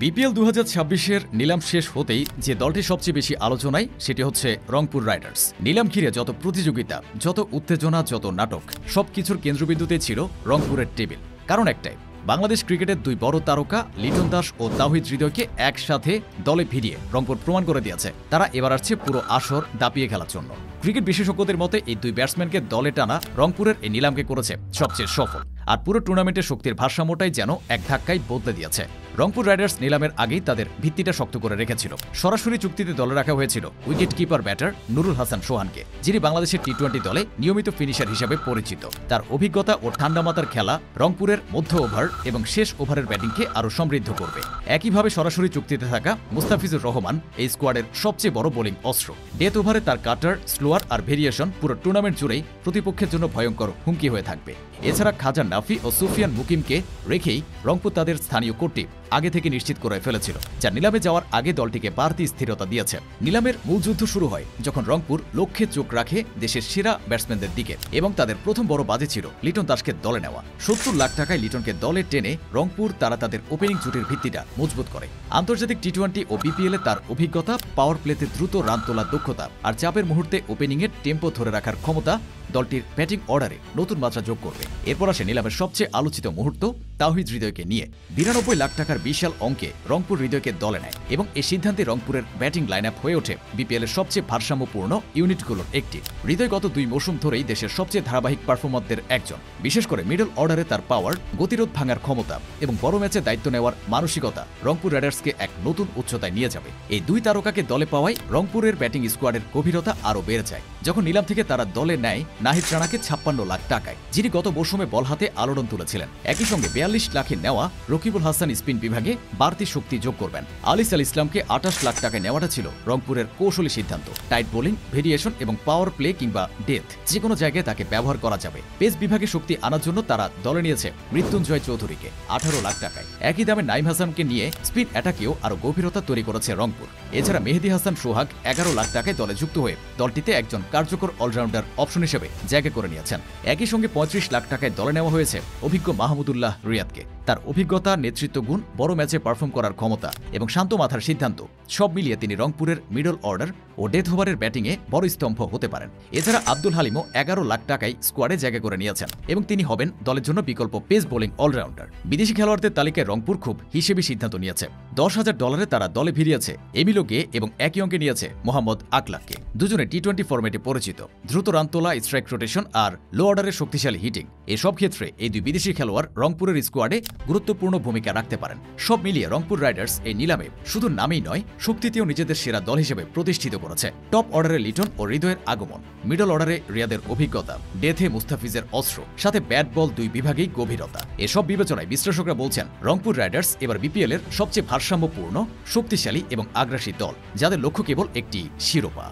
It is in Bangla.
বিপিএল ২০২৬-এর নিলাম শেষ হতেই যে দলটি সবচেয়ে বেশি আলোচনায় সেটি হচ্ছে রংপুর রাইডার্স। নিলাম ঘিরে যত প্রতিযোগিতা, যত উত্তেজনা, যত নাটক, সবকিছুর কেন্দ্রবিন্দুতে ছিল রংপুরের টেবিল। কারণ একটাই, বাংলাদেশ ক্রিকেটের দুই বড় তারকা লিটন দাস ও তাওহিদ হৃদয়কে একসাথে দলে ভিড়িয়ে রংপুর প্রমাণ করে দিয়েছে তারা এবার আসছে পুরো আসর দাপিয়ে খেলার জন্য। ক্রিকেট বিশেষজ্ঞদের মতে এই দুই ব্যাটসম্যানকে দলে টানা রংপুরের এই নিলামকে করেছে সবচেয়ে সফল। আর পুরো টুর্নামেন্টের শক্তির ভারসাম্যটাই যেন এক ধাক্কায় বদলে দিয়েছে। রংপুর রাইডার্স নিলামের আগেই তাদের ভিত্তিটা শক্ত করে রেখেছিল। সরাসরি চুক্তিতে দলে রাখা হয়েছিল wicket keeper batter Nurul Hasan সোহানকে, যিনি বাংলাদেশের টি-20 দলে নিয়মিত ফিনিশার হিসেবে পরিচিত। তার অভিজ্ঞতা ও ঠান্ডা মাথার খেলা রংপুরের মধ্য ওভার এবং শেষ ওভারের ব্যাটিংকে আরও সমৃদ্ধ করবে। একইভাবে সরাসরি চুক্তিতে থাকা মুস্তাফিজুর রহমান এই স্কোয়াডের সবচেয়ে বড় বোলিং অস্ত্র। ডেথ ওভারে তার কাটার, স্লোয়ার আর ভেরিয়েশন পুরো টুর্নামেন্ট জুড়েই প্রতিপক্ষের জন্য ভয়ঙ্কর হুমকি হয়ে থাকবে। এছাড়া খাজা নাফি ও সুফিয়ান মুকিমকে রেখেই রংপুর তাদের স্থানীয় কোর্টটি আগে থেকে নিশ্চিত করে ফেলেছিল, যা নিলামে যাওয়ার আগে দলটিকে বাড়তি স্থিরতা দিয়েছে। নিলামের মূল যুদ্ধ শুরু হয় যখন রংপুর লক্ষ্যে চোখ রাখে দেশের সেরা ব্যাটসম্যানদের দিকে এবং তাদের প্রথম বড় বাজে ছিল লিটন দাসকে দলে নেওয়া। ৭০ লাখ টাকায় লিটনকে দলে টেনে রংপুর তারা তাদের ওপেনিং জুটির ভিত্তিটা মজবুত করে। আন্তর্জাতিক টি-20 ও বিপিএলে তার অভিজ্ঞতা, পাওয়ার প্লেতে দ্রুত রান তোলার দক্ষতা আর চাপের মুহূর্তে ওপেনিংয়ের টেম্পো ধরে রাখার ক্ষমতা দলটির ব্যাটিং অর্ডারে নতুন মাত্রা যোগ করবে। এরপর আসে নিলামের সবচেয়ে আলোচিত মুহূর্ত, তাওহিদ হৃদয়কে নিয়ে ৯২ লাখ টাকার বিশাল অঙ্কে রংপুর হৃদয়কে দলে নেয় এবং এই সিদ্ধান্তে রংপুরের ব্যাটিং লাইন আপ হয়ে ওঠে বিপিএলের সবচেয়ে ভারসাম্যপূর্ণ ইউনিটগুলোর একটি। হৃদয় গত ২ মৌসুম ধরেই দেশের সবচেয়ে ধারাবাহিক পারফর্মারদের একজন। বিশেষ করে মিডল অর্ডারে তার পাওয়ার, গতিরোধ ভাঙার ক্ষমতা এবং বড় ম্যাচে দায়িত্ব নেওয়ার মানসিকতা রংপুর রাইডার্সকে এক নতুন উচ্চতায় নিয়ে যাবে। এই দুই তারকাকে দলে পাওয়ায় রংপুরের ব্যাটিং স্কোয়াডের গভীরতা আরও বেড়ে যায়। যখন নিলাম থেকে তারা দলে নেয় নাহিদ রানাকে ৫৬ লাখ টাকায়, যিনি গত মৌসুমে বল হাতে আলোড়ন তুলেছিলেন। একই সঙ্গে ৪২ লাখে নেওয়া রকিবুল হাসান স্পিন বিভাগে বাড়তি শক্তি যোগ করবেন। আলিস আল ইসলামকে ২৮ লাখ টাকায় নেওয়াটা ছিল রংপুরের কৌশলী সিদ্ধান্ত। টাইট বোলিং, ভেরিয়েশন এবং পাওয়ার প্লে কিংবা ডেথ যে কোনো জায়গায় তাকে ব্যবহার করা যাবে। পেস বিভাগে শক্তি আনার জন্য তারা দলে নিয়েছে মৃত্যুঞ্জয় চৌধুরীকে ১৮ লাখ টাকায়। একই দামে নাইম হাসানকে নিয়ে স্পিন অ্যাটাকেও আরও গভীরতা তৈরি করেছে রংপুর। এছাড়া মেহেদী হাসান সোহাগ ১১ লাখ টাকায় দলে যুক্ত হয়ে দলটিতে একজন কার্যকর অলরাউন্ডার অপশন হিসেবে জায়গা করে নিয়েছেন। একই সঙ্গে ৩৫ লাখ টাকায় দলে নেওয়া হয়েছে অভিজ্ঞ মাহমুদুল্লাহ রিয়াদকে। তার অভিজ্ঞতা, নেতৃত্ব গুণ, বড় ম্যাচে পারফর্ম করার ক্ষমতা এবং শান্ত মাথার সিদ্ধান্ত সব মিলিয়ে তিনি রংপুরের মিডল অর্ডার ও ডেথ ওভারের ব্যাটিংয়ে বড় স্তম্ভ হতে পারেন। এছাড়া আব্দুল হালিমও ১১ লাখ টাকায় স্কোয়াডে জায়গা করে নিয়েছেন এবং তিনি হবেন দলের জন্য বিকল্প পেস বোলিং অলরাউন্ডার। বিদেশি খেলোয়াড়দের তালিকায় রংপুর খুব হিসেবে সিদ্ধান্ত নিয়েছে। $১০,০০০ তারা দলে ভিড়িয়েছে এমিলো গে এবং একই অঙ্কে নিয়েছে মোহাম্মদ আকলাককে। দুজনে টি-20 ফরম্যাটে পরিচিত। দ্রুত রান তোলা, স্ট্রাইক রোটেশন আর লো অর্ডারের শক্তিশালী হিটিং, এসব ক্ষেত্রে এই দুই বিদেশি খেলোয়াড় রংপুরের স্কোয়াডে গুরুত্বপূর্ণ ভূমিকা রাখতে পারেন। সব মিলিয়ে রংপুর রাইডার্স এই নিলামে শুধু নামেই নয়, শক্তিতেও নিজেদের সেরা দল হিসেবে প্রতিষ্ঠিত করেছে। টপ অর্ডারে লিটন ও হৃদয়ের আগমন, মিডল অর্ডারে রিয়াদের অভিজ্ঞতা, ডেথে মুস্তাফিজের অস্ত্র, সাথে ব্যাট বল দুই বিভাগেই গভীরতা। এসব বিবেচনায় বিশ্লেষকরা বলছেন রংপুর রাইডার্স এবার বিপিএল এর সবচেয়ে ভারসাম্যপূর্ণ, শক্তিশালী এবং আগ্রাসী দল, যাদের লক্ষ্য কেবল একটি শিরোপা।